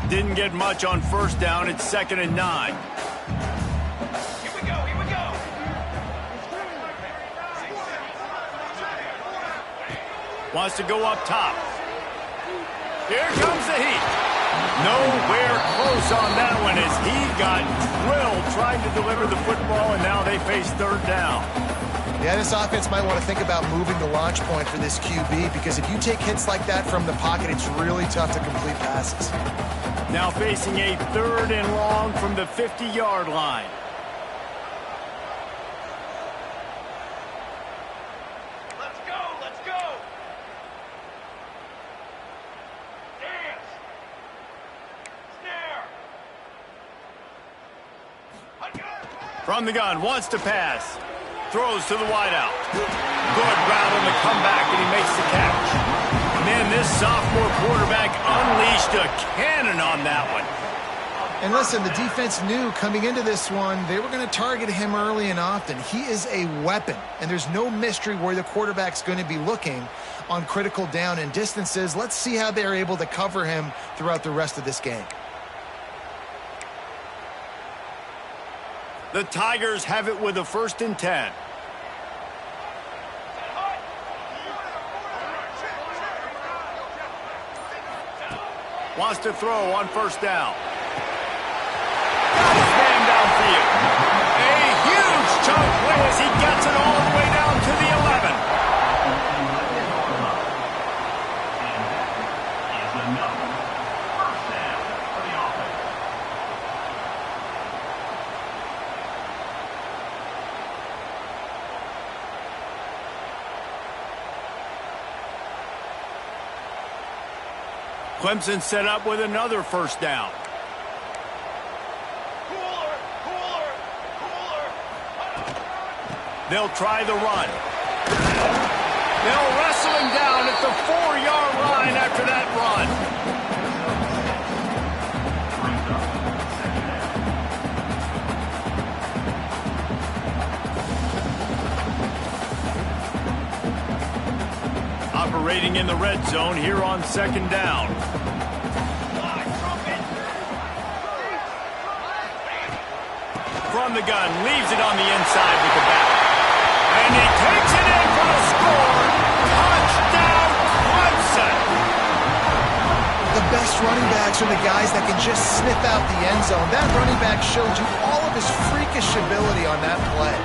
Didn't get much on first down. It's 2nd and 9. Here we go. Wants to go up top. Here comes the heat. Nowhere close on that one as he got drilled trying to deliver the football, and now they face 3rd down. Yeah, this offense might want to think about moving the launch point for this QB, because if you take hits like that from the pocket, it's really tough to complete passes. Now facing a 3rd and long from the 50-yard line. Let's go. Dance. Snare. From the gun, wants to pass. Throws to the wideout. Good route on the comeback, and he makes the catch. Man, this sophomore quarterback unleashed a cannon on that one. And listen, the defense knew coming into this one, they were going to target him early and often. He is a weapon, and there's no mystery where the quarterback's going to be looking on critical down and distances. Let's see how they're able to cover him throughout the rest of this game. The Tigers have it with a 1st and 10. Wants to throw on 1st down. Got his man downfield. A huge chunk play as he gets it all the way down to the 11. Clemson set up with another 1st down. They'll try the run. They'll wrestle him down at the 4-yard line after that run. Operating in the red zone here on 2nd down. From the gun, leaves it on the inside with the back. And he takes it in for the score. Touchdown, Clemson. The best running backs are the guys that can just sniff out the end zone. That running back showed you all of his freakish ability on that play.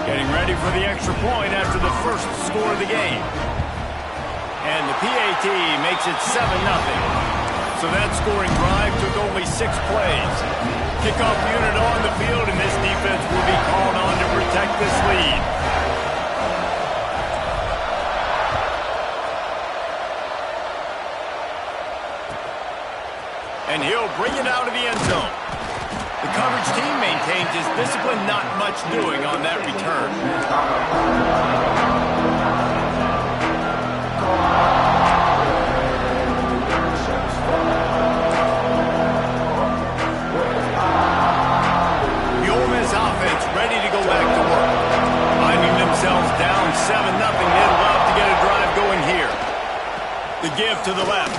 Getting ready for the extra point after the first score of the game. And the PAT makes it 7-0. So that scoring drive took only 6 plays. Kickoff unit on the field, and this defense will be called on to protect this lead. And he'll bring it out of the end zone. The coverage team maintains his discipline, not much doing on that return. Ready to go back to work. Finding themselves down 7-0. They'd love to get a drive going here. The give to the left.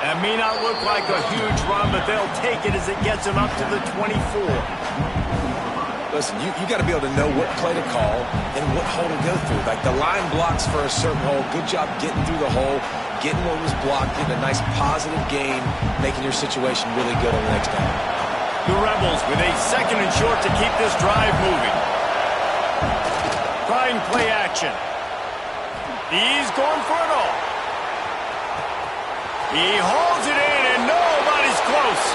That may not look like a huge run, but they'll take it as it gets them up to the 24. Listen, you got to be able to know what play to call and what hole to go through. Like the line blocks for a certain hole. Good job getting through the hole, getting what was blocked, getting a nice positive gain, making your situation really good on the next down. The Rebels with a 2nd and short to keep this drive moving. Trying play action. He's going for it all. He holds it in and nobody's close.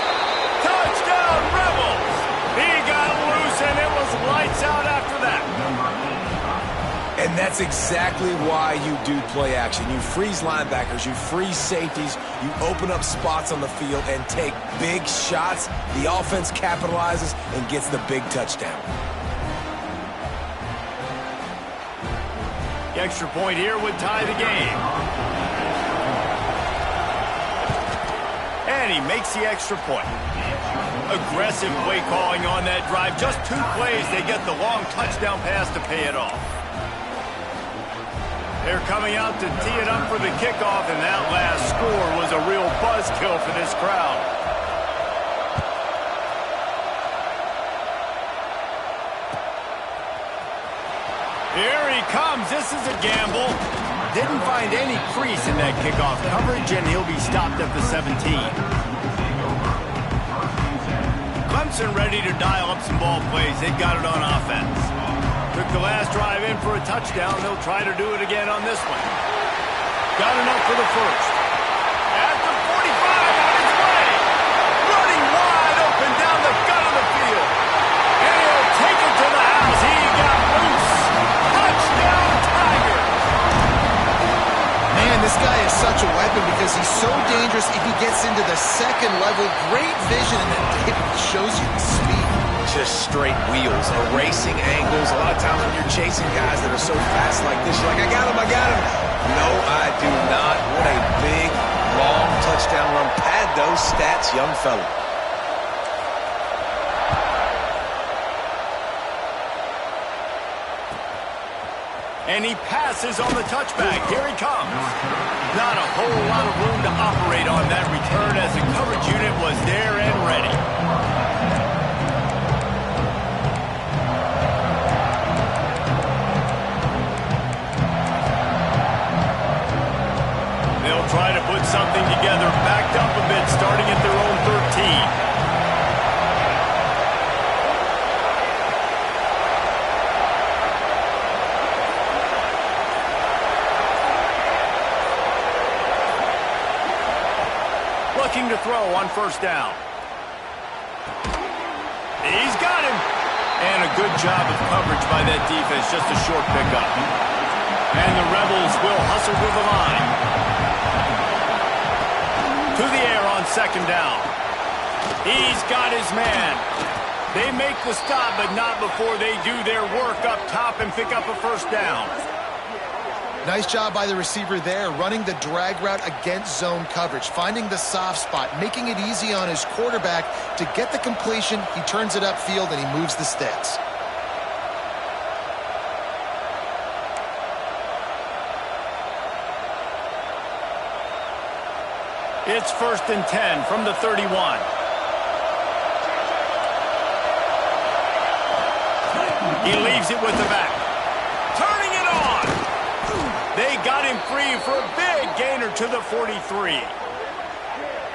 Touchdown Rebels. He got loose and it was lights out after that. And that's exactly why you do play action. You freeze linebackers, you freeze safeties, you open up spots on the field and take big shots. The offense capitalizes and gets the big touchdown. The extra point here would tie the game. And he makes the extra point. Aggressive play calling on that drive. Just 2 plays, they get the long touchdown pass to pay it off. They're coming out to tee it up for the kickoff, and that last score was a real buzzkill for this crowd. Here he comes. This is a gamble. Didn't find any crease in that kickoff coverage, and he'll be stopped at the 17. Clemson ready to dial up some ball plays. They've got it on offense. Took the last drive in for a touchdown. They'll try to do it again on this one. Got enough for the first. At the 45, on his way. Running wide open down the gut of the field. And he'll take it to the house. He got loose. Touchdown, Tigers. Man, this guy is such a weapon because he's so dangerous if he gets into the second level. Great vision, and then it shows you the speed. Just straight wheels, erasing angles. A lot of times when you're chasing guys that are so fast like this, you're like, I got him, I got him. No, I do not. What a big, long touchdown run. Pad those stats, young fella. And he passes on the touchback. Here he comes. Not a whole lot of room to operate on that return as the coverage unit was there and ready. They'll try to put something together, backed up a bit, starting at their own 13. Looking to throw on first down. He's got him. And a good job of coverage by that defense, just a short pickup. And the Rebels will hustle to the line. To the air on second down. He's got his man. They make the stop, but not before they do their work up top and pick up a first down. Nice job by the receiver there, running the drag route against zone coverage, finding the soft spot, making it easy on his quarterback to get the completion. He turns it upfield, and he moves the sticks. It's 1st and 10 from the 31. He leaves it with the back. Turning it on. They got him free for a big gainer to the 43.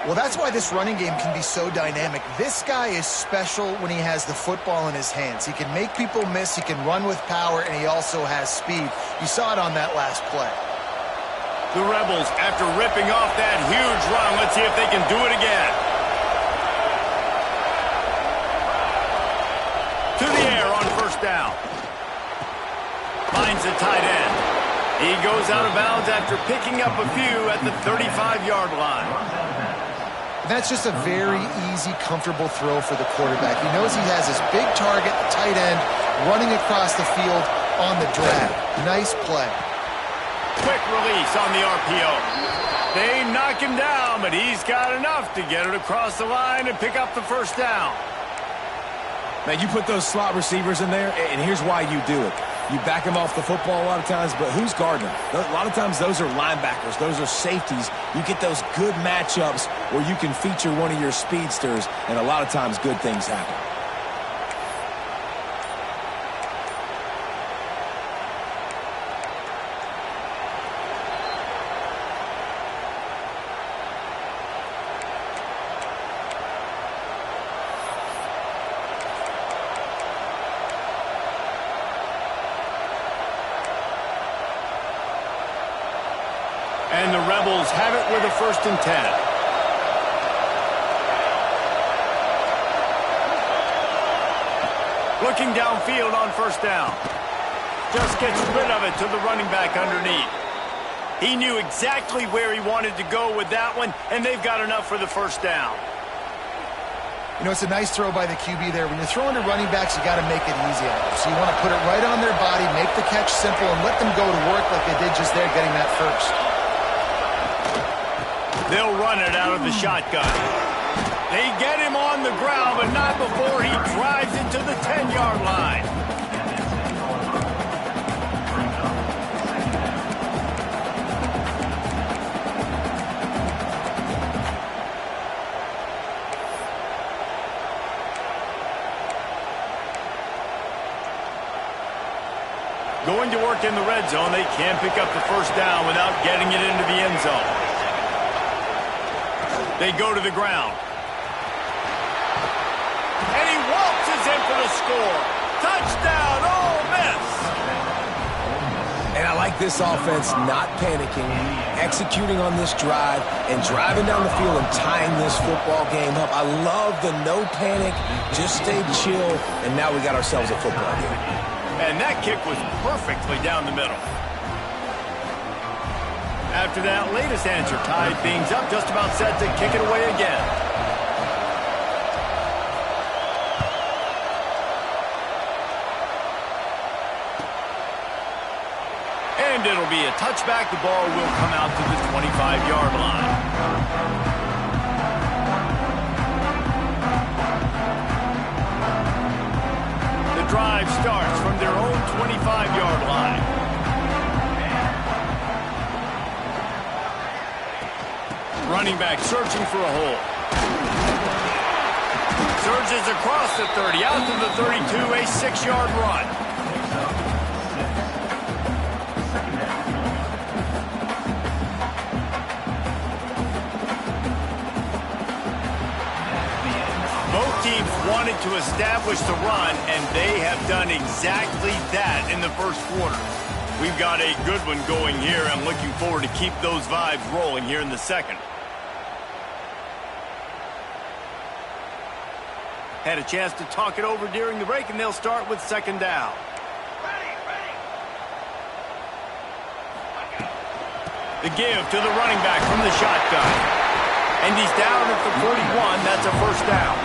Well, that's why this running game can be so dynamic. This guy is special when he has the football in his hands. He can make people miss, he can run with power, and he also has speed. You saw it on that last play. The Rebels, after ripping off that huge run, let's see if they can do it again. To the air on first down. Finds the tight end. He goes out of bounds after picking up a few at the 35-yard line. That's just a very easy, comfortable throw for the quarterback. He knows he has his big target, the tight end, running across the field on the drag. Nice play. Quick release on the RPO. They knock him down, but he's got enough to get it across the line and pick up the first down. Man, you put those slot receivers in there, and here's why you do it. You back them off the football a lot of times, but who's guarding them? A lot of times those are linebackers. Those are safeties. You get those good matchups where you can feature one of your speedsters, and a lot of times good things happen. And the Rebels have it with a 1st and 10. Looking downfield on first down. Just gets rid of it to the running back underneath. He knew exactly where he wanted to go with that one, and they've got enough for the first down. You know, it's a nice throw by the QB there. When you're throwing to running backs, you got to make it easy on them. So you want to put it right on their body, make the catch simple, and let them go to work like they did just there, getting that first. They'll run it out of the shotgun. They get him on the ground, but not before he drives it to the 10-yard line. Going to work in the red zone, they can pick up the first down without getting it into the end zone. They go to the ground. And he waltzes in for the score. Touchdown, Ole Miss. And I like this offense not panicking, executing on this drive, and driving down the field and tying this football game up. I love the no panic, just stay chill, and now we got ourselves a football game. And that kick was perfectly down the middle. After that latest answer tied things up, just about set to kick it away again. And it'll be a touchback. The ball will come out to the 25-yard line. The drive starts from their own 25-yard line. Running back searching for a hole. Surges across the 30, out to the 32, a 6-yard run. Both teams wanted to establish the run, and they have done exactly that in the first quarter. We've got a good one going here. I'm looking forward to keep those vibes rolling here in the second. Had a chance to talk it over during the break, and they'll start with second down. The give to the running back from the shotgun. And he's down at the 41. That's a first down.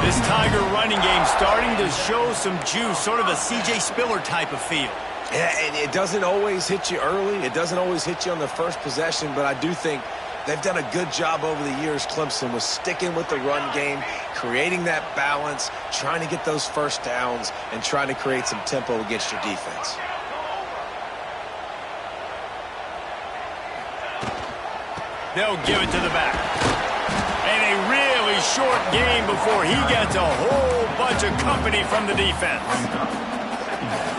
This Tiger running game starting to show some juice, sort of a C.J. Spiller type of feel. Yeah, and it doesn't always hit you early. It doesn't always hit you on the first possession, but I do think they've done a good job over the years, Clemson, with sticking with the run game, creating that balance, trying to get those first downs, and trying to create some tempo against your defense. They'll give it to the back. And a really short game before he gets a whole bunch of company from the defense.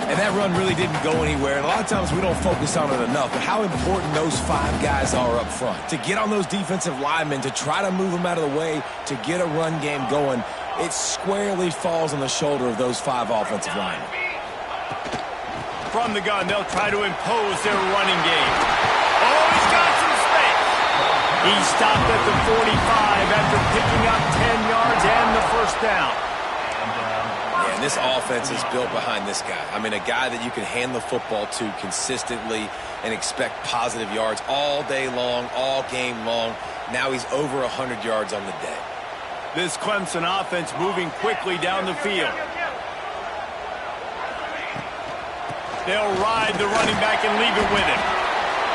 And that run really didn't go anywhere. And a lot of times we don't focus on it enough, but how important those 5 guys are up front. To get on those defensive linemen, to try to move them out of the way, to get a run game going, it squarely falls on the shoulder of those 5 offensive linemen. From the gun, they'll try to impose their running game. Oh, he's got some space. He stopped at the 45 after picking up 10 yards and the first down. And this offense is built behind this guy. I mean, a guy that you can hand the football to consistently and expect positive yards all day long, all game long. Now he's over 100 yards on the day. This Clemson offense moving quickly down the field. They'll ride the running back and leave it with him.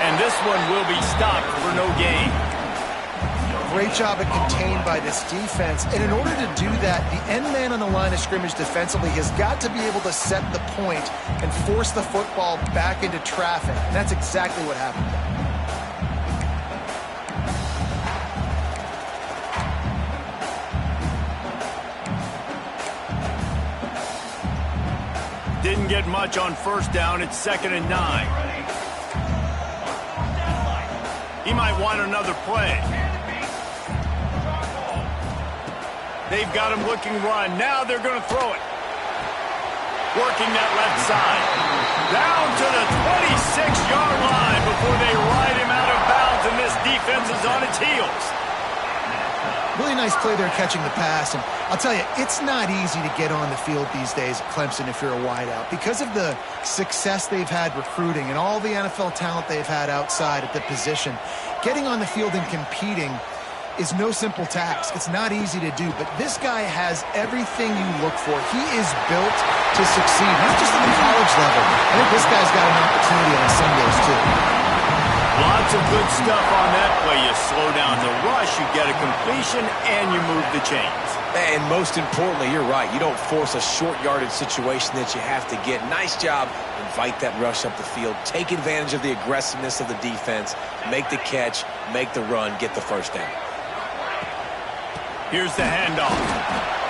And this one will be stopped for no gain. Great job at contained by this defense. And in order to do that, the end man on the line of scrimmage defensively has got to be able to set the point and force the football back into traffic. And that's exactly what happened. Didn't get much on first down. It's 2nd and 9. He might want another play. They've got him looking run. Now they're going to throw it. Working that left side. Down to the 26-yard line before they ride him out of bounds, and this defense is on its heels. Really nice play there catching the pass. And I'll tell you, it's not easy to get on the field these days at Clemson if you're a wideout. Because of the success they've had recruiting and all the NFL talent they've had outside at the position, getting on the field and competing is no simple task. It's not easy to do, but this guy has everything you look for. He is built to succeed, not just at the college level. I think this guy's got an opportunity on Sundays, too. Lots of good stuff on that play. You slow down the rush, you get a completion, and you move the chains. And most importantly, you're right. You don't force a short yardage situation that you have to get. Nice job. Invite that rush up the field. Take advantage of the aggressiveness of the defense. Make the catch, make the run, get the first down. Here's the handoff.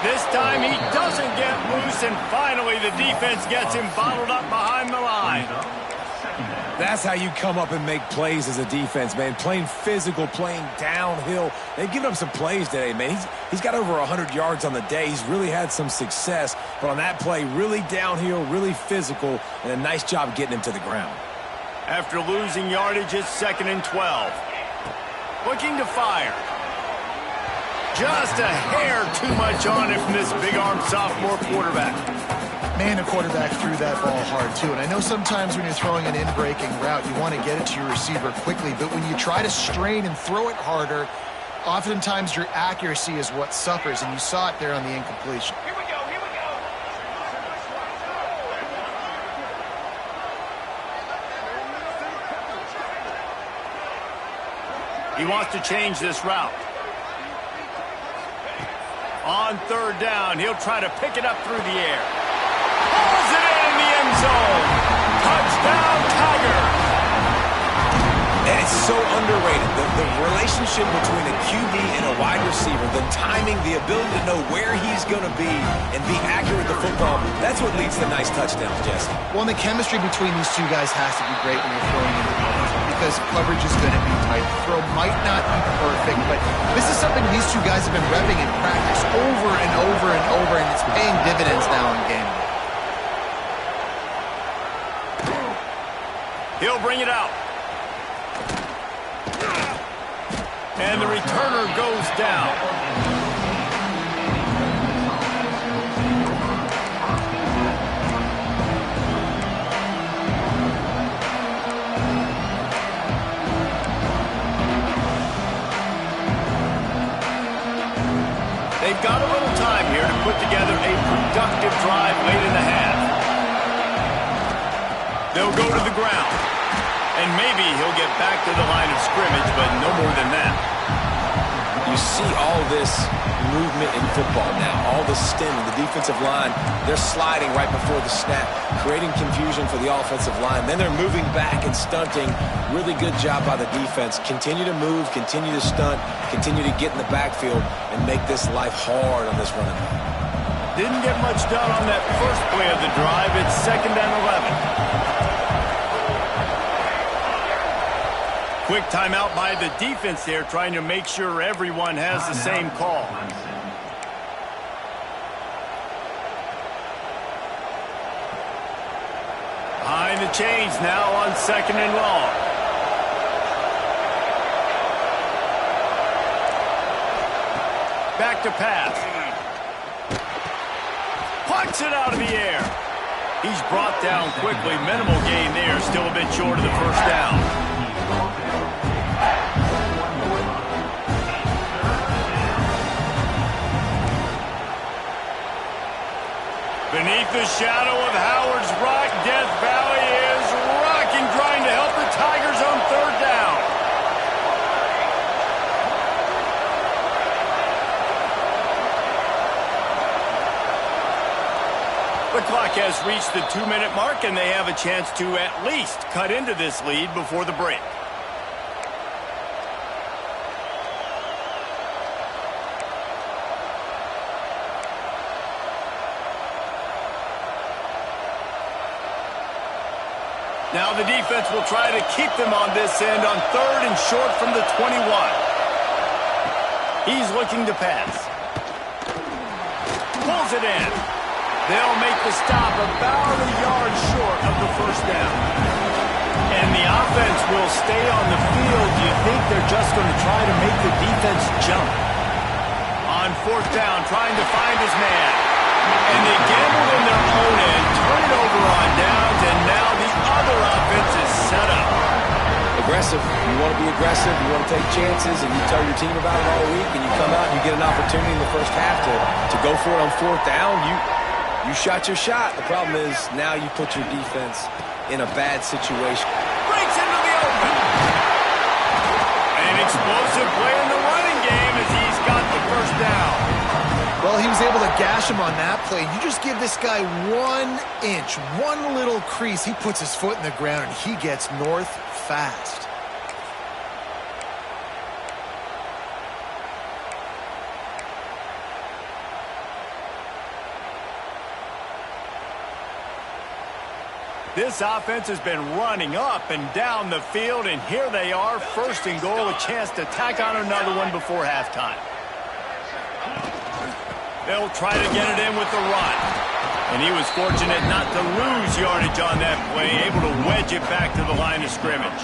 This time he doesn't get loose, and finally the defense gets him bottled up behind the line. That's how you come up and make plays as a defense, man. Playing physical, playing downhill. They've given up some plays today, man. He's got over 100 yards on the day. He's really had some success. But on that play, really downhill, really physical, and a nice job getting him to the ground. After losing yardage, it's 2nd and 12. Looking to fire. Just a hair too much on it from this big-armed sophomore quarterback. Man, the quarterback threw that ball hard, too. And I know sometimes when you're throwing an in-breaking route, you want to get it to your receiver quickly. But when you try to strain and throw it harder, oftentimes your accuracy is what suffers. And you saw it there on the incompletion. Here we go, here we go. He wants to change this route. On 3rd down, he'll try to pick it up through the air. Pulls it in the end zone. Touchdown, Tigers. And it's so underrated. The relationship between a QB and a wide receiver, the timing, the ability to know where he's going to be and be accurate with the football, that's what leads to nice touchdowns, Jesse. Well, and the chemistry between these two guys has to be great when you're throwing into coverage because coverage is going to be tight. The throw might not be perfect, but this is something these two guys have been repping in practice over and over and over, and it's paying dividends now in game. He'll bring it out. And the returner goes down. They've got a little time here to put together a productive drive late in the half. They'll go to the ground. And maybe he'll get back to the line of scrimmage, but no more than that. You see all this movement in football now, all the stem in the defensive line. They're sliding right before the snap, creating confusion for the offensive line. Then they're moving back and stunting. Really good job by the defense. Continue to move, continue to stunt, continue to get in the backfield, and make this life hard on this running back. Didn't get much done on that first play of the drive. It's 2nd and 11. Quick timeout by the defense there, trying to make sure everyone has the same call. Behind the chains now on 2nd and long. Back to pass. Punts it out of the air. He's brought down quickly. Minimal gain there, still a bit short of the first down. Beneath the shadow of Howard's Rock, Death Valley is rocking, trying to help the Tigers on 3rd down. The clock has reached the 2-minute mark, and they have a chance to at least cut into this lead before the break. Now the defense will try to keep them on this end on 3rd and short from the 21. He's looking to pass. Pulls it in. They'll make the stop about a yard short of the first down. And the offense will stay on the field. You think they're just going to try to make the defense jump. On 4th down, trying to find his man. And they gamble in their own end, turn it over on downs, and now the other offense is set up. Aggressive. You want to be aggressive, you want to take chances, and you tell your team about it all week, and you come out and you get an opportunity in the first half to go for it on 4th down. You shot your shot. The problem is now you put your defense in a bad situation. Breaks into the open. An explosive play in the running game as he's got the first down. Well, he was able to gash him on that play. You just give this guy 1 inch, one little crease. He puts his foot in the ground, and he gets north fast. This offense has been running up and down the field, and here they are, first and goal, a chance to tack on another one before halftime. They'll try to get it in with the run. And he was fortunate not to lose yardage on that play, able to wedge it back to the line of scrimmage.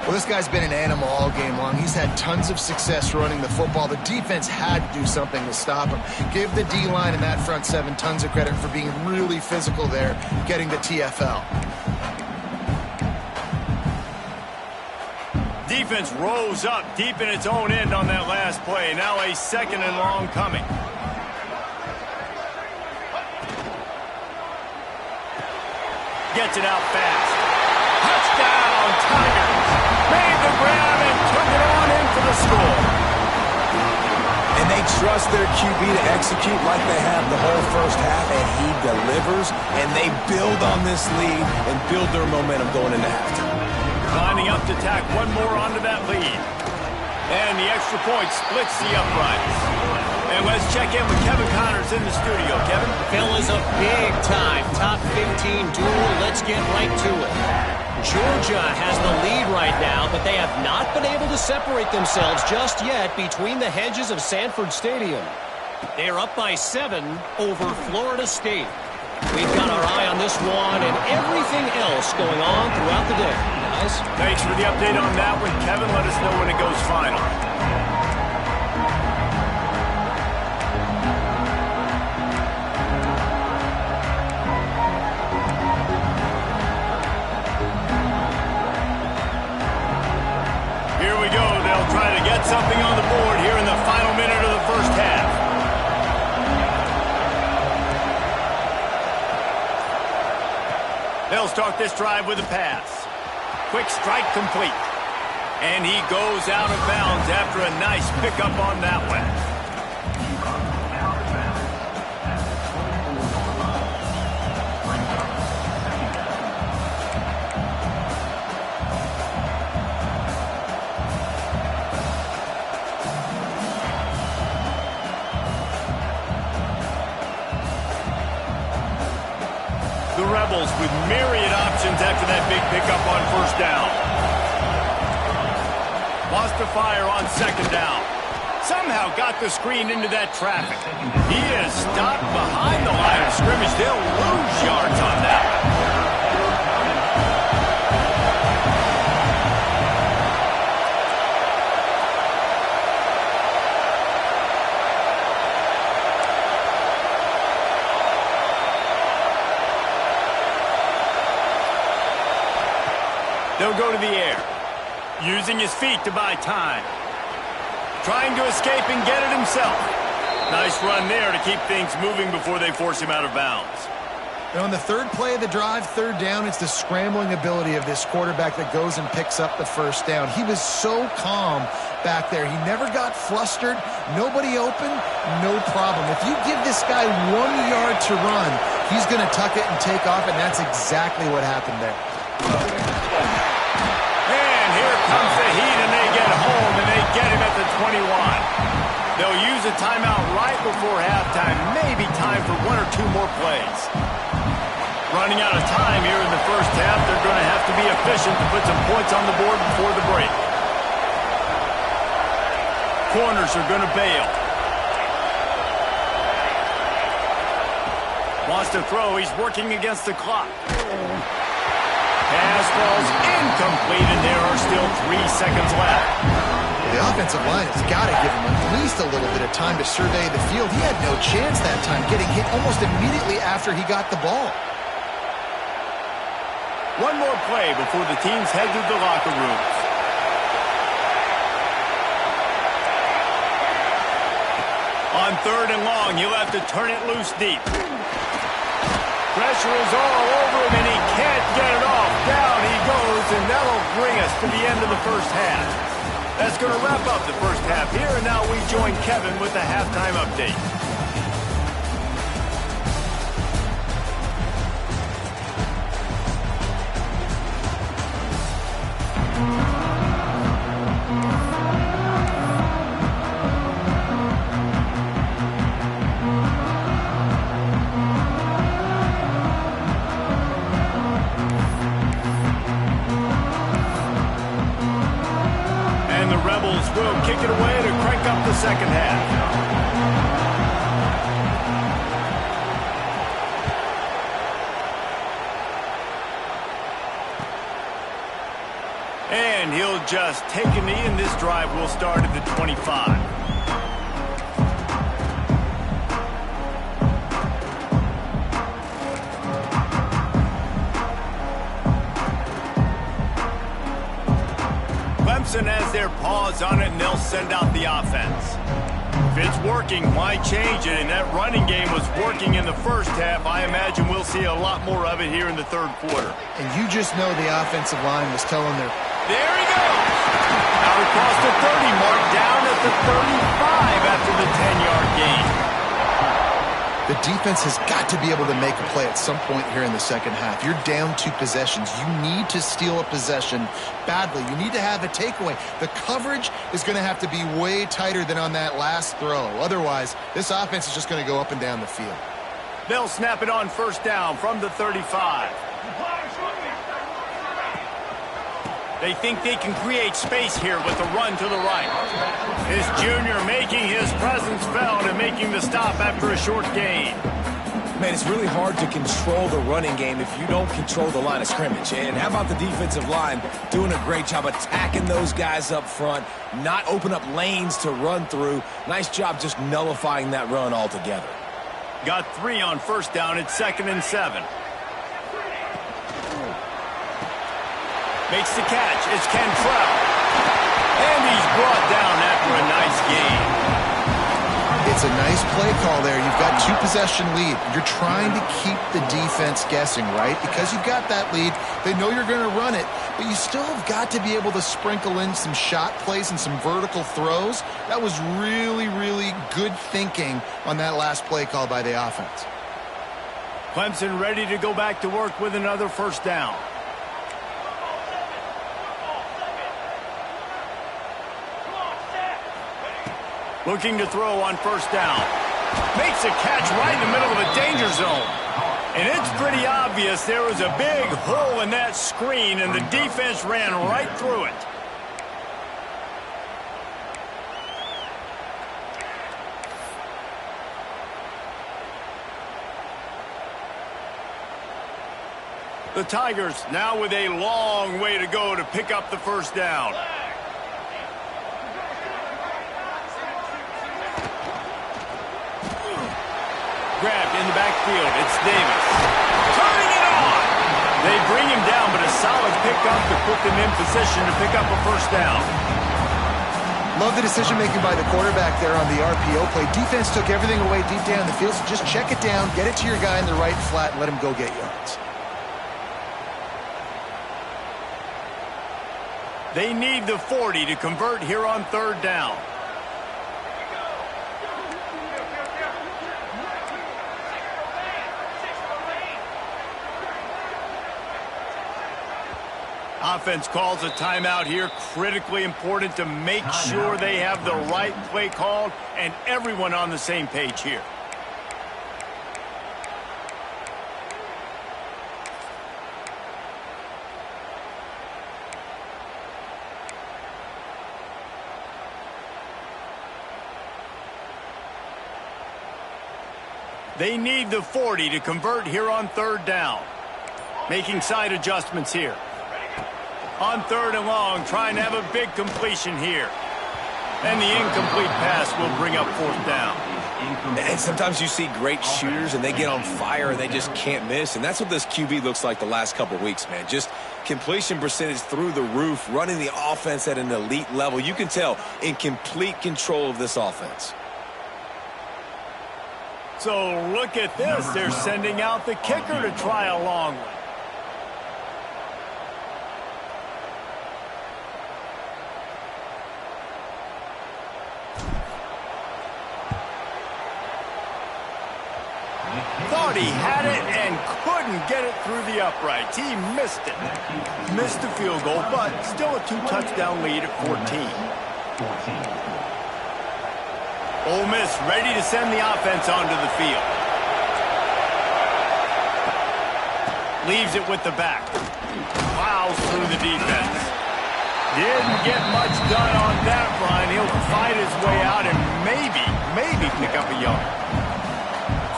Well, this guy's been an animal all game long. He's had tons of success running the football. The defense had to do something to stop him. Give the D-line and that front seven tons of credit for being really physical there, getting the TFL. Defense rose up deep in its own end on that last play. Now a second and long coming. Gets it out fast. Touchdown, Tigers! Made the grab and took it on in for the score. And they trust their QB to execute like they have the whole first half, and he delivers, and they build on this lead and build their momentum going into halftime. Lining up to tack one more onto that lead. And the extra point splits the uprights. And let's check in with Kevin Connors in the studio. Kevin? Fellas, a big-time top 15 duel. Let's get right to it. Georgia has the lead right now, but they have not been able to separate themselves just yet between the hedges of Sanford Stadium. They are up by 7 over Florida State. We've got our eye on this one and everything else going on throughout the day, guys. Thanks for the update on that one, Kevin. Let us know when it goes final. Here we go. They'll try to get something on the board here in the final minute of the first half. They'll start this drive with a pass. Quick strike complete. And he goes out of bounds after a nice pickup on that one. The Rebels with myriad options after that big pickup on first down. Lost to fire on second down. Somehow got the screen into that traffic. He is stopped behind the line of scrimmage. They'll lose yards on that. They'll go to the air, using his feet to buy time. Trying to escape and get it himself. Nice run there to keep things moving before they force him out of bounds. And on the third play of the drive, third down, it's the scrambling ability of this quarterback that goes and picks up the first down. He was so calm back there. He never got flustered. Nobody open, no problem. If you give this guy 1 yard to run, he's going to tuck it and take off, and that's exactly what happened there. And here comes the heat, and they get home, and they get him at the 21. They'll use a timeout right before halftime. Maybe time for 1 or 2 more plays. Running out of time here in the first half. They're going to have to be efficient to put some points on the board before the break. Corners are going to bail. Wants to throw. He's working against the clock. Pass falls incomplete, and there are still 3 seconds left. The offensive line has got to give him at least a little bit of time to survey the field. He had no chance that time, getting hit almost immediately after he got the ball. One more play before the teams head to the locker rooms. On third and long, he'll have to turn it loose deep. Pressure is all over him, and he can't get it off. Down he goes, and that'll bring us to the end of the first half. That's going to wrap up the first half here, and now we join Kevin with the halftime update. will kick it away to crank up the second half. And he'll just take a knee, and this drive will start at the 25. Clemson has their paws on it, and they'll send out the offense. If it's working, why change it? And that running game was working in the first half. I imagine we'll see a lot more of it here in the third quarter. And you just know the offensive line was telling their... There he goes! Out across the 30 mark, down at the 35 after the 10-yard gain. The defense has got to be able to make a play at some point here in the second half. You're down 2 possessions. You need to steal a possession badly. You need to have a takeaway. The coverage is going to have to be way tighter than on that last throw. Otherwise, this offense is just going to go up and down the field. They'll snap it on first down from the 35. They think they can create space here with the run to the right. This junior making his presence felt and making the stop after a short gain. Man, it's really hard to control the running game if you don't control the line of scrimmage. And how about the defensive line doing a great job attacking those guys up front, not open up lanes to run through. Nice job just nullifying that run altogether. Got 3 on first down. It's 2nd and 7. Makes the catch. It's Cantrell. And he's brought down after a nice gain. It's a nice play call there. You've got 2-possession lead. You're trying to keep the defense guessing, right? Because you've got that lead. They know you're going to run it, but you still have got to be able to sprinkle in some shot plays and some vertical throws. That was really, really good thinking on that last play call by the offense. Clemson ready to go back to work with another first down. Looking to throw on first down. Makes a catch right in the middle of a danger zone. And it's pretty obvious there was a big hole in that screen, and the defense ran right through it. The Tigers now with a long way to go to pick up the first down. Grabbed in the backfield. It's Davis. Turning it on! They bring him down, but a solid pickup to put them in position to pick up a first down. Love the decision-making by the quarterback there on the RPO play. Defense took everything away deep down the field, so just check it down, get it to your guy in the right flat, and let him go get yards. They need the 40 to convert here on third down. Offense calls a timeout here. Critically important to make sure they have the right play called and everyone on the same page here. They need the 40 to convert here on third down. Making side adjustments here. On third and long, trying to have a big completion here. And the incomplete pass will bring up fourth down. And sometimes you see great shooters and they get on fire and they just can't miss. And that's what this QB looks like the last couple weeks, man. Just completion percentage through the roof, running the offense at an elite level. You can tell in complete control of this offense. So look at this. They're sending out the kicker to try a long one. Thought he had it and couldn't get it through the uprights. He missed it. Missed the field goal, but still a 2-touchdown lead at 14. Ole Miss ready to send the offense onto the field. Leaves it with the back. Plows through the defense. Didn't get much done on that run. He'll fight his way out and maybe pick up a yard.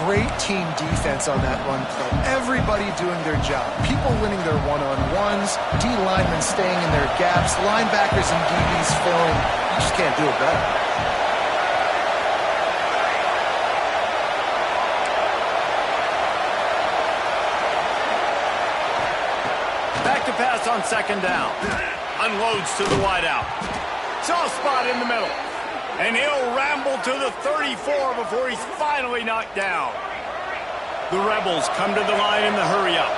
Great team defense on that run play. Everybody doing their job. People winning their one-on-ones, D linemen staying in their gaps, linebackers and DBs filling. You just can't do it better. Back to pass on second down. Unloads to the wideout. Soft spot in the middle. And he'll ramble to the 34 before he's finally knocked down. The Rebels come to the line in the hurry-up.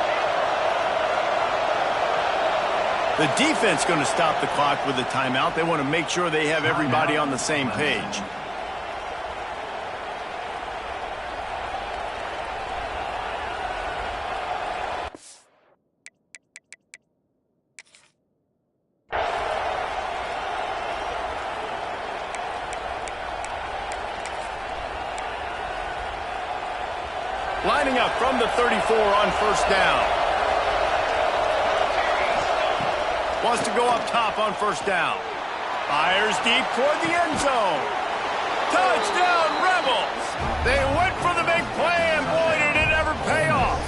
The defense going to stop the clock with a timeout. They want to make sure they have everybody on the same page. Lining up from the 34 on first down. Wants to go up top on first down. Fires deep toward the end zone. Touchdown, Rebels! They went for the big play, and boy, did it ever pay off.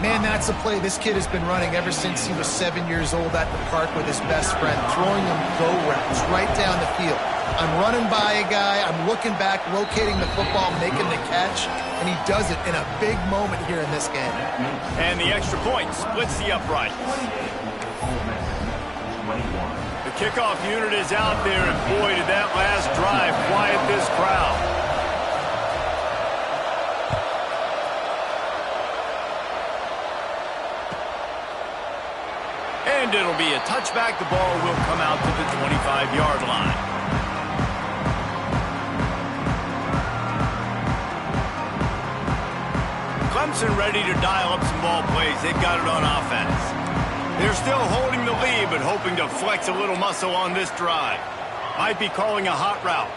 Man, that's a play this kid has been running ever since he was 7 years old at the park with his best friend, throwing him go routes right down the field. I'm running by a guy, I'm looking back, locating the football, making the catch, and he does it in a big moment here in this game. And the extra point splits the uprights. The kickoff unit is out there, and boy, did that last drive quiet this crowd. And it'll be a touchback. The ball will come out to the 25-yard line. Clemson ready to dial up some ball plays. They've got it on offense. They're still holding the lead, but hoping to flex a little muscle on this drive. Might be calling a hot route.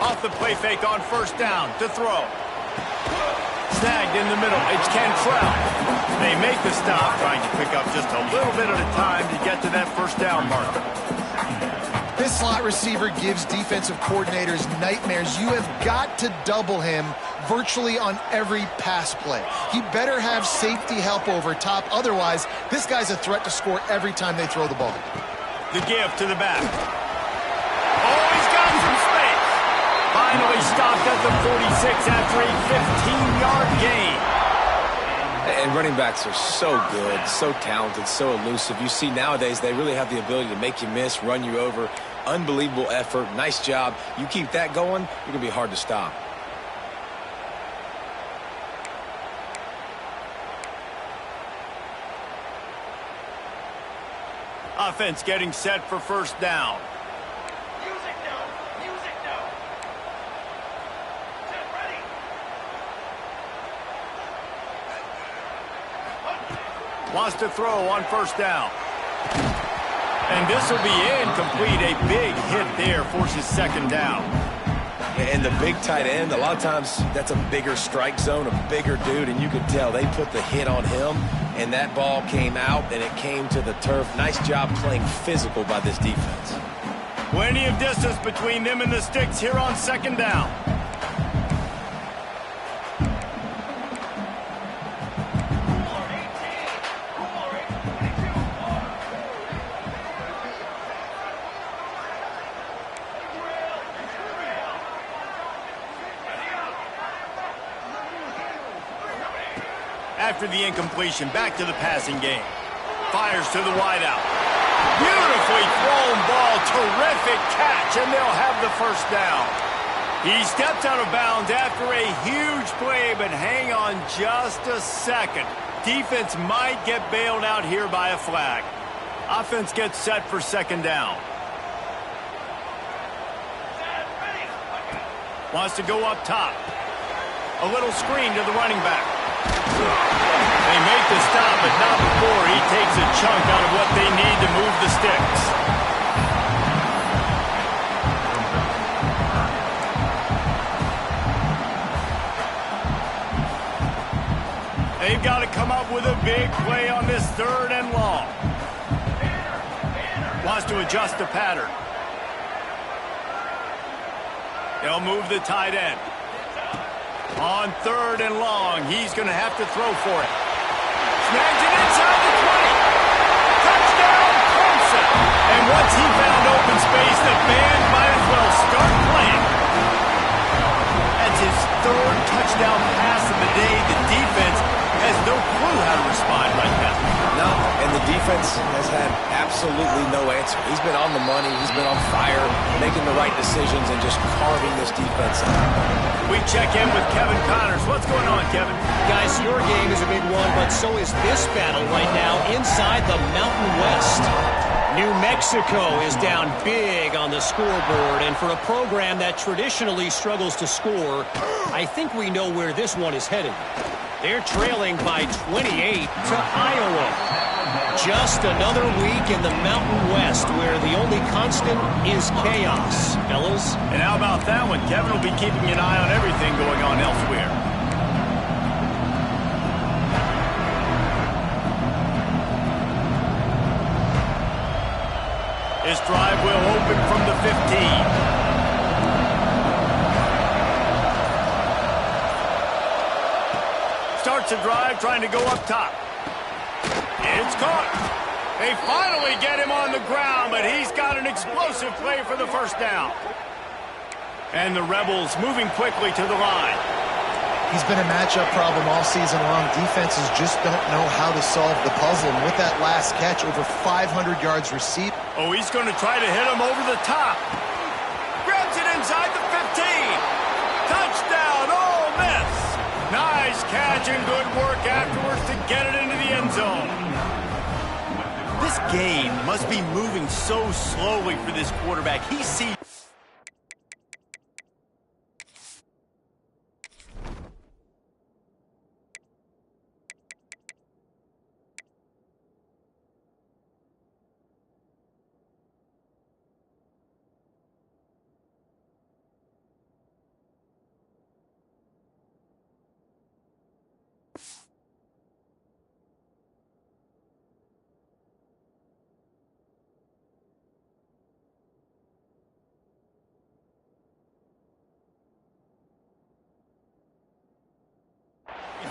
Off the play fake on first down to throw. Snagged in the middle. It's Cantrell. They make the stop, trying to pick up just a little bit at a time to get to that first down marker. This slot receiver gives defensive coordinators nightmares. You have got to double him virtually on every pass play. He better have safety help over top. Otherwise, this guy's a threat to score every time they throw the ball. The give to the back. Oh, he's got some space. Finally stopped at the 46 after a 15-yard gain. And running backs are so good, so talented, so elusive. You see nowadays they really have the ability to make you miss, run you over. Unbelievable effort. Nice job. You keep that going, you're going to be hard to stop. Offense getting set for first down. Music now. Music now. Get ready. Wants to throw on first down. And this will be incomplete. A big hit there forces second down. And the big tight end, a lot of times that's a bigger strike zone, a bigger dude, and you could tell they put the hit on him, and that ball came out, and it came to the turf. Nice job playing physical by this defense. Plenty of distance between them and the sticks here on second down. After the incompletion, back to the passing game. Fires to the wideout. Beautifully thrown ball. Terrific catch, and they'll have the first down. He steps out of bounds after a huge play, but hang on just a second. Defense might get bailed out here by a flag. Offense gets set for second down. Wants to go up top. A little screen to the running back. They make the stop, but not before he takes a chunk out of what they need to move the sticks. They've got to come up with a big play on this 3rd and long. Wants to adjust the pattern. They'll move the tight end. On 3rd and long, he's going to have to throw for it. Snags it inside the 20. Touchdown, Clemson. And once he found open space, the band might as well start playing. That's his 3rd touchdown pass of the day. The defense has no clue how to respond right now. No, and the defense has had absolutely no answer. He's been on the money. He's been on fire, making the right decisions and just carving this defense out. We check in with Kevin Connors. What's going on, Kevin? Guys, your game is a big one, but so is this battle right now inside the Mountain West. New Mexico is down big on the scoreboard, and for a program that traditionally struggles to score, I think we know where this one is headed. They're trailing by 28 to Iowa. Just another week in the Mountain West where the only constant is chaos, fellas. And how about that one? Kevin will be keeping an eye on everything going on elsewhere. This drive will open from the 15. Starts a drive trying to go up top. It's caught. They finally get him on the ground, but he's got an explosive play for the 1st down. And the Rebels moving quickly to the line. He's been a matchup problem all season long. Defenses just don't know how to solve the puzzle. And with that last catch, over 500 yards received. Oh, he's going to try to hit him over the top. Grabs it inside the 15. Touchdown, Ole Miss. Nice catch and good work afterwards to get it into the end zone. This game must be moving so slowly for this quarterback. He sees...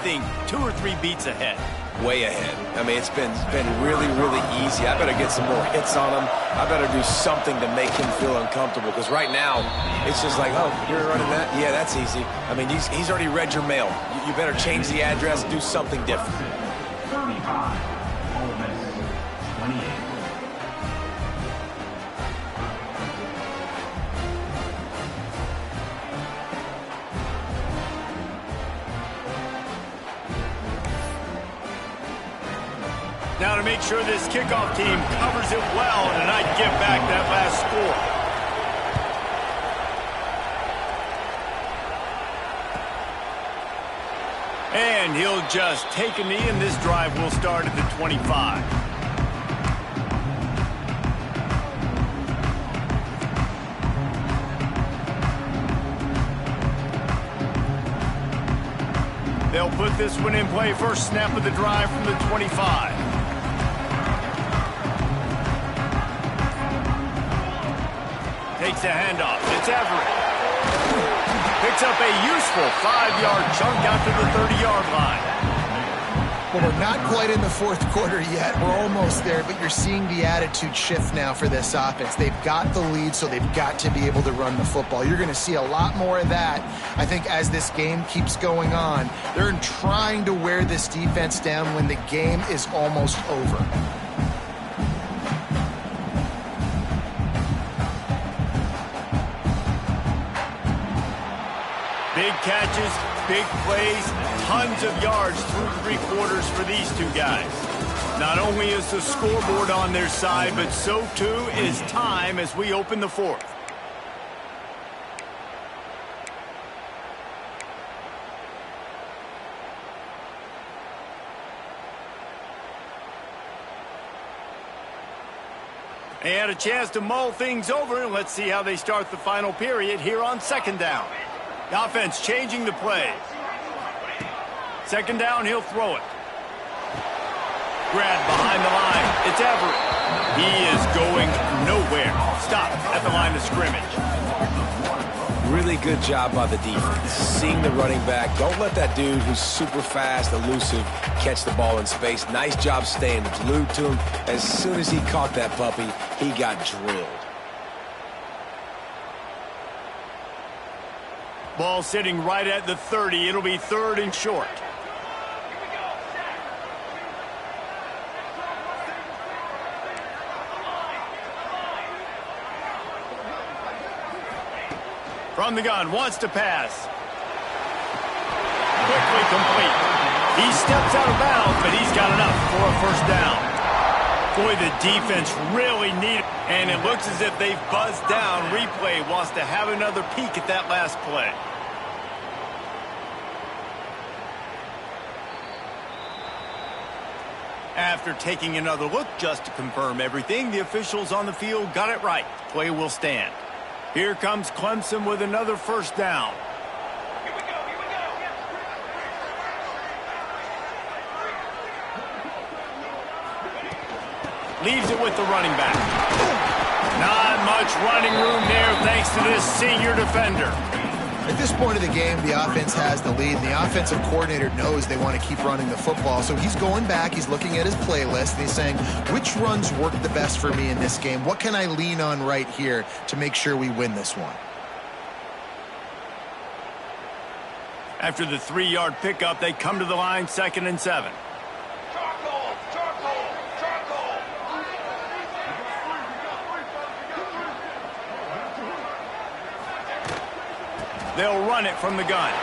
think 2 or 3 beats ahead. Way ahead. I mean, it's been really, really easy. I better get some more hits on him. I better do something to make him feel uncomfortable, because right now, it's just like, oh, you're running that? Yeah, that's easy. I mean, he's already read your mail. You better change the address, do something different. 35, Ole Miss, 28. Now to make sure this kickoff team covers it well and not give back that last score. And he'll just take a knee, and this drive will start at the 25. They'll put this one in play. First snap of the drive from the 25. Takes a handoff. It's Everett. Picks up a useful 5-yard chunk out to the 30-yard line. Well, we're not quite in the 4th quarter yet. We're almost there, but you're seeing the attitude shift now for this offense. They've got the lead, so they've got to be able to run the football. You're going to see a lot more of that, I think, as this game keeps going on. They're trying to wear this defense down when the game is almost over. Big catches, big plays, tons of yards through 3 quarters for these two guys. Not only is the scoreboard on their side, but so too is time as we open the 4th. They had a chance to mull things over, and let's see how they start the final period here on 2nd down. The offense changing the play. Second down, he'll throw it. Grab behind the line. It's Everett. He is going nowhere. Stop at the line of scrimmage. Really good job by the defense. Seeing the running back. Don't let that dude who's super fast, elusive, catch the ball in space. Nice job staying glued to him. As soon as he caught that puppy, he got drilled. Ball sitting right at the 30. It'll be 3rd and short. From the gun, wants to pass. Quickly complete. He steps out of bounds, but he's got enough for a first down. Boy, the defense really needed it, and it looks as if they've buzzed down. Replay wants to have another peek at that last play. After taking another look just to confirm everything, the officials on the field got it right. Play will stand. Here comes Clemson with another first down. Here we go. Leaves it with the running back. Not much running room there thanks to this senior defender. At this point of the game, the offense has the lead, and the offensive coordinator knows they want to keep running the football. So he's going back, he's looking at his playlist, and he's saying, which runs work the best for me in this game? What can I lean on right here to make sure we win this one? After the 3-yard pickup, they come to the line, 2nd and 7. Charcoal. They'll run it from the gun.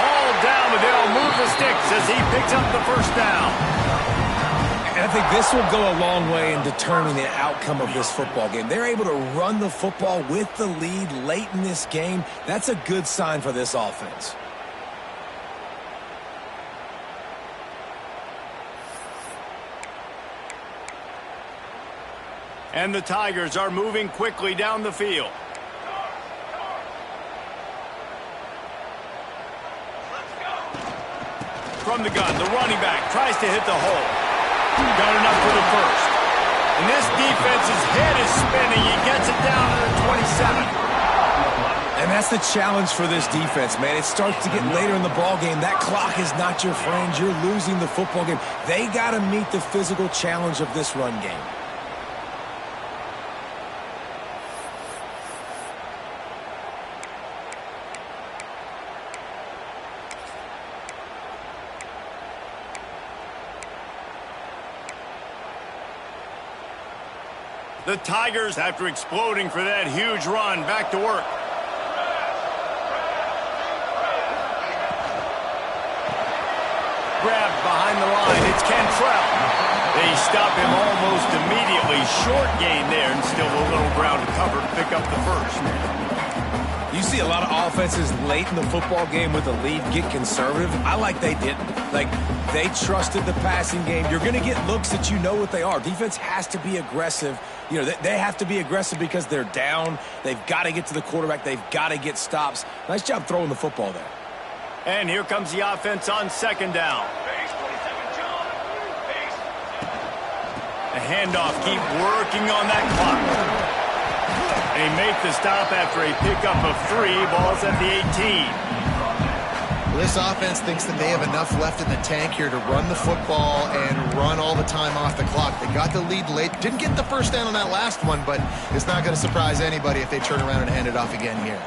All down, but they'll move the sticks as he picks up the first down. And I think this will go a long way in determining the outcome of this football game. They're able to run the football with the lead late in this game. That's a good sign for this offense. And the Tigers are moving quickly down the field. From the gun, the running back tries to hit the hole. Got enough for the first. And this defense's head is spinning. He gets it down to the 27. And that's the challenge for this defense, man. It starts to get later in the ball game. That clock is not your friend. You're losing the football game. They got to meet the physical challenge of this run game. The Tigers, after exploding for that huge run, back to work. Grabbed behind the line. It's Cantrell. They stop him almost immediately. Short gain there, and still a little ground to cover to pick up the first. You see a lot of offenses late in the football game with the lead get conservative. I like they didn't. Like, they trusted the passing game. You're going to get looks that you know what they are. Defense has to be aggressive. You know, they have to be aggressive because they're down. They've got to get to the quarterback. They've got to get stops. Nice job throwing the football there. And here comes the offense on 2nd down. Base 27, John. Base. The handoff, keep working on that clock. They make the stop after a pickup of 3. Ball's at the 18. Well, this offense thinks that they have enough left in the tank here to run the football and run all the time off the clock. They got the lead late. Didn't get the first down on that last one, but it's not going to surprise anybody if they turn around and hand it off again here.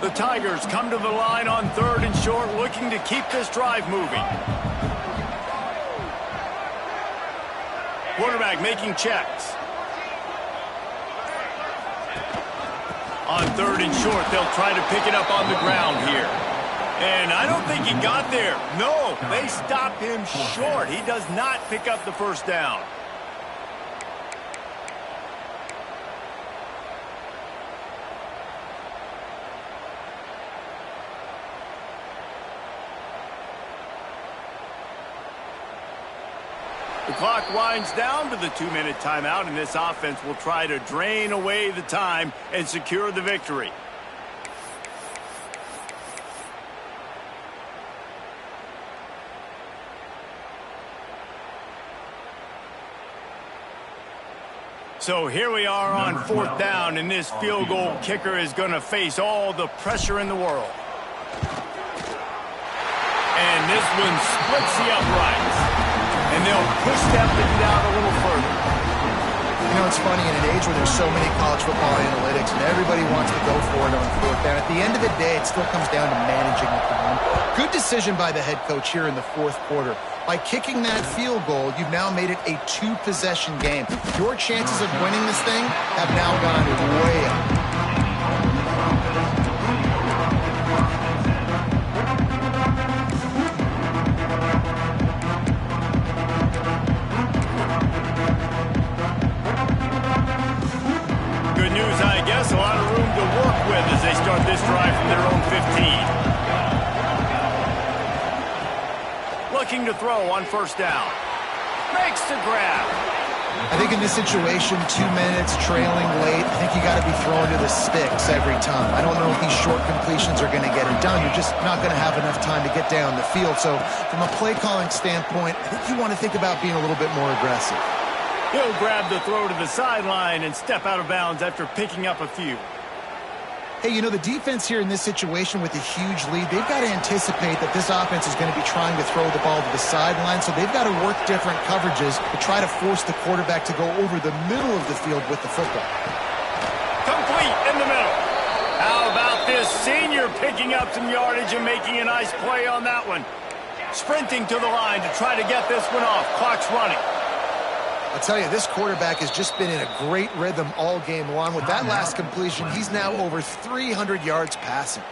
The Tigers come to the line on 3rd and short, looking to keep this drive moving. Quarterback making checks. On 3rd and short, they'll try to pick it up on the ground here. And I don't think he got there. No, they stop him short. He does not pick up the first down. The clock winds down to the 2-minute timeout, and this offense will try to drain away the time and secure the victory. So here we are on 4th down, and this field goal kicker is going to face all the pressure in the world. And this one splits the uprights. And they'll push that lead out a little further. You know, it's funny, in an age where there's so many college football analytics and everybody wants to go for it on 4th down, at the end of the day, it still comes down to managing the time. Good decision by the head coach here in the 4th quarter. By kicking that field goal, you've now made it a 2-possession game. Your chances of winning this thing have now gone way up. Good news, I guess. A lot of room to work with as they start this drive from their own 15. Looking to throw on 1st down. Makes the grab. I think in this situation, 2 minutes, trailing late, I think you got to be throwing to the sticks every time. I don't know if these short completions are going to get it done. You're just not going to have enough time to get down the field. So from a play calling standpoint, I think you want to think about being a little bit more aggressive. He'll grab the throw to the sideline and step out of bounds after picking up a few. Hey, you know, the defense here in this situation with a huge lead, they've got to anticipate that this offense is going to be trying to throw the ball to the sideline, so they've got to work different coverages to try to force the quarterback to go over the middle of the field with the football. Complete in the middle. How about this senior picking up some yardage and making a nice play on that one? Sprinting to the line to try to get this one off. Clock's running. I'll tell you, this quarterback has just been in a great rhythm all game long. With that last completion, he's now over 300 yards passing.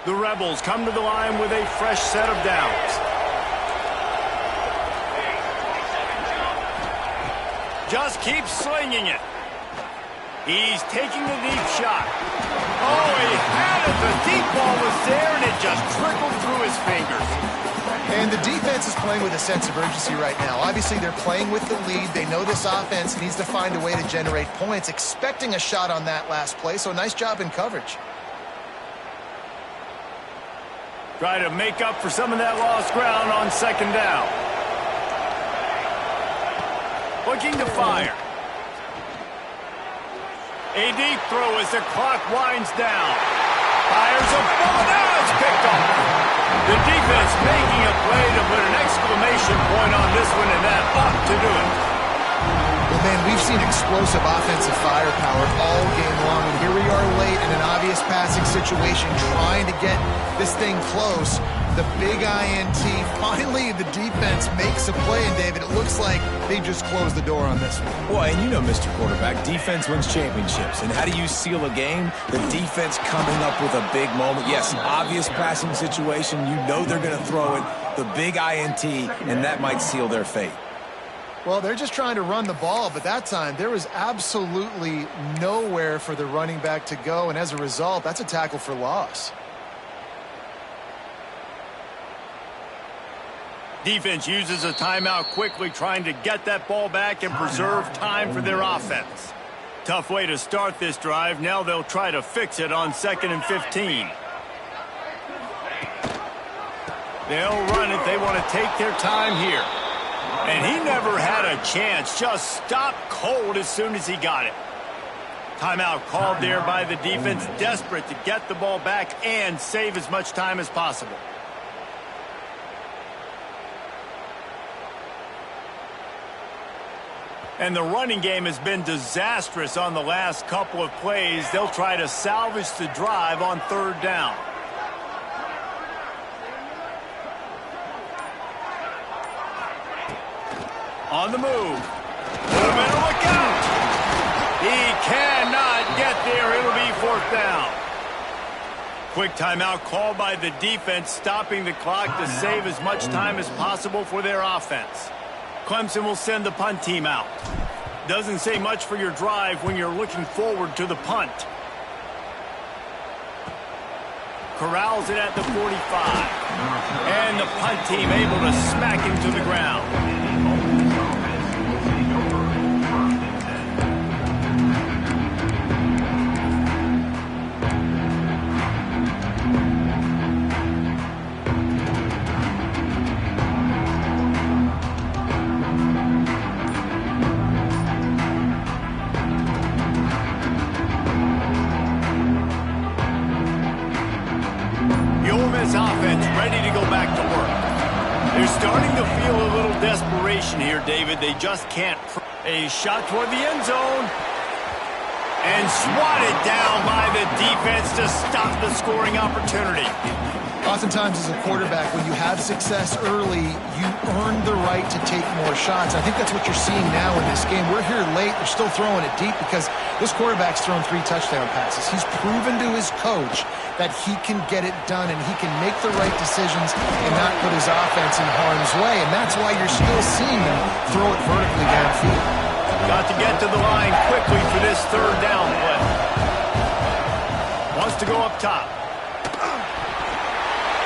The Rebels come to the line with a fresh set of downs. Just keeps slinging it. He's taking the deep shot. Oh, he had it. The deep ball was there, and it just trickled through his fingers. And the defense is playing with a sense of urgency right now. Obviously, they're playing with the lead. They know this offense needs to find a way to generate points, expecting a shot on that last play, so nice job in coverage. Try to make up for some of that lost ground on 2nd down. Looking to fire. A deep throw as the clock winds down. Fires a ball. Now it's picked off. The defense making a play to put an exclamation point on this one, and that ought to do it. Well, man, we've seen explosive offensive firepower all game long, and here we are late in an obvious passing situation trying to get this thing close. The big INT. Finally, the defense makes a play, and David, it looks like they just closed the door on this one. Well, and you know, Mr. Quarterback, defense wins championships. And how do you seal a game? The defense coming up with a big moment. Yes, obvious passing situation. You know they're going to throw it. The big INT, and that might seal their fate. Well, they're just trying to run the ball, but that time there was absolutely nowhere for the running back to go, and as a result, that's a tackle for loss. Defense uses a timeout quickly, trying to get that ball back and preserve time for their offense. Tough way to start this drive. Now they'll try to fix it on 2nd and 15. They'll run it. They want to take their time here. And he never had a chance. Just stopped cold as soon as he got it. Timeout called there by the defense, desperate to get the ball back and save as much time as possible. And the running game has been disastrous on the last couple of plays. They'll try to salvage the drive on 3rd down. On the move. Better look out. He cannot get there. It'll be 4th down. Quick timeout called by the defense, stopping the clock to save as much time as possible for their offense. Clemson will send the punt team out. Doesn't say much for your drive when you're looking forward to the punt. Corrals it at the 45. And the punt team able to smack him to the ground. Offense ready to go back to work. They're starting to feel a little desperation here, David. They just can't. A shot toward the end zone. And swatted down by the defense to stop the scoring opportunity. Oftentimes as a quarterback, when you have success early, you earn the right to take more shots. I think that's what you're seeing now in this game. We're here late. They're still throwing it deep because this quarterback's thrown 3 touchdown passes. He's proven to his coach that he can get it done and he can make the right decisions and not put his offense in harm's way. And that's why you're still seeing him throw it vertically downfield. Got to get to the line quickly for this third down play. Wants to go up top.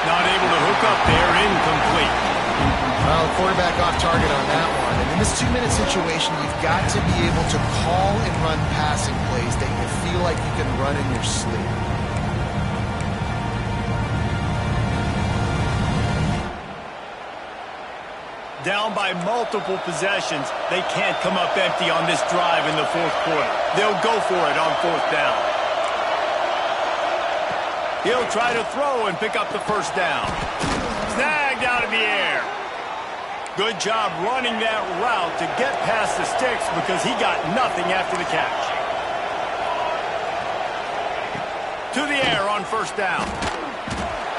Not able to hook up there, incomplete. Well, quarterback off target on that one. And in this 2-minute situation, you've got to be able to call and run passing plays that you feel like you can run in your sleep. Down by multiple possessions, they can't come up empty on this drive in the fourth quarter. They'll go for it on 4th down. He'll try to throw and pick up the first down. Snagged out of the air. Good job running that route to get past the sticks because he got nothing after the catch. To the air on 1st down.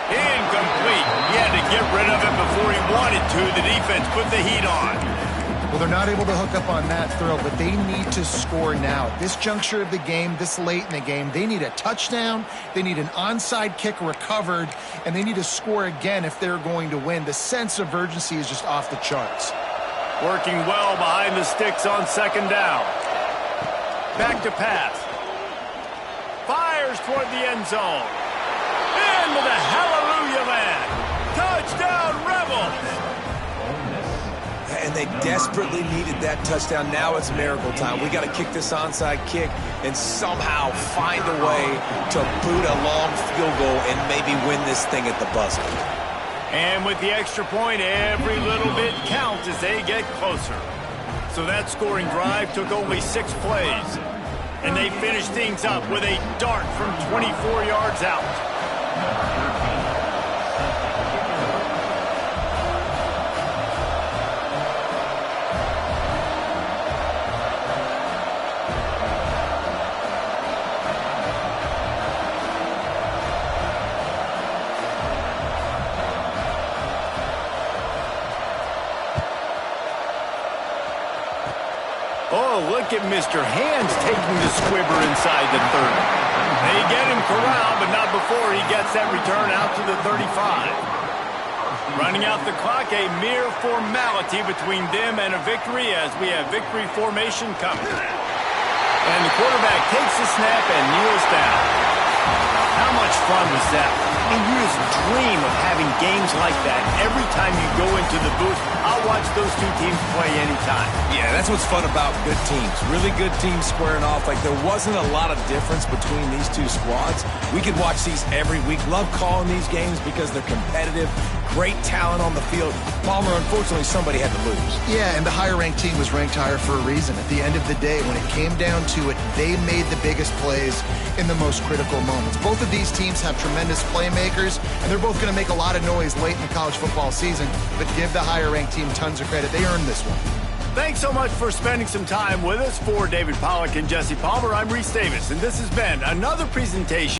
Incomplete. He had to get rid of it before he wanted to. The defense put the heat on. Well, they're not able to hook up on that throw, but they need to score now. At this juncture of the game, this late in the game, they need a touchdown, they need an onside kick recovered, and they need to score again if they're going to win. The sense of urgency is just off the charts. Working well behind the sticks on 2nd down. Back to pass. Fires toward the end zone. Into the hallelujah man. Touchdown Rebels. And they desperately needed that touchdown. Now it's miracle time. We got to kick this onside kick and somehow find a way to boot a long field goal and maybe win this thing at the buzzer. And with the extra point, every little bit counts as they get closer. So that scoring drive took only 6 plays. And they finished things up with a dart from 24 yards out. Oh, look at Mr. Hands taking the squibber inside the 30. They get him corralled, but not before he gets that return out to the 35. Running out the clock, a mere formality between them and a victory as we have victory formation coming. And the quarterback takes the snap and kneels down. How much fun was that? I mean, you just dream of having games like that every time you go into the booth. I'll watch those 2 teams play anytime. Yeah, that's what's fun about good teams. Really good teams squaring off. Like, there wasn't a lot of difference between these 2 squads. We could watch these every week. Love calling these games because they're competitive. Great talent on the field. Palmer, unfortunately, somebody had to lose. Yeah, and the higher-ranked team was ranked higher for a reason. At the end of the day, when it came down to it, they made the biggest plays in the most critical moments. Both of these teams have tremendous playmakers, and they're both going to make a lot of noise late in the college football season, but give the higher-ranked team tons of credit. They earned this one. Thanks so much for spending some time with us. For David Pollack and Jesse Palmer, I'm Reese Davis, and this has been another presentation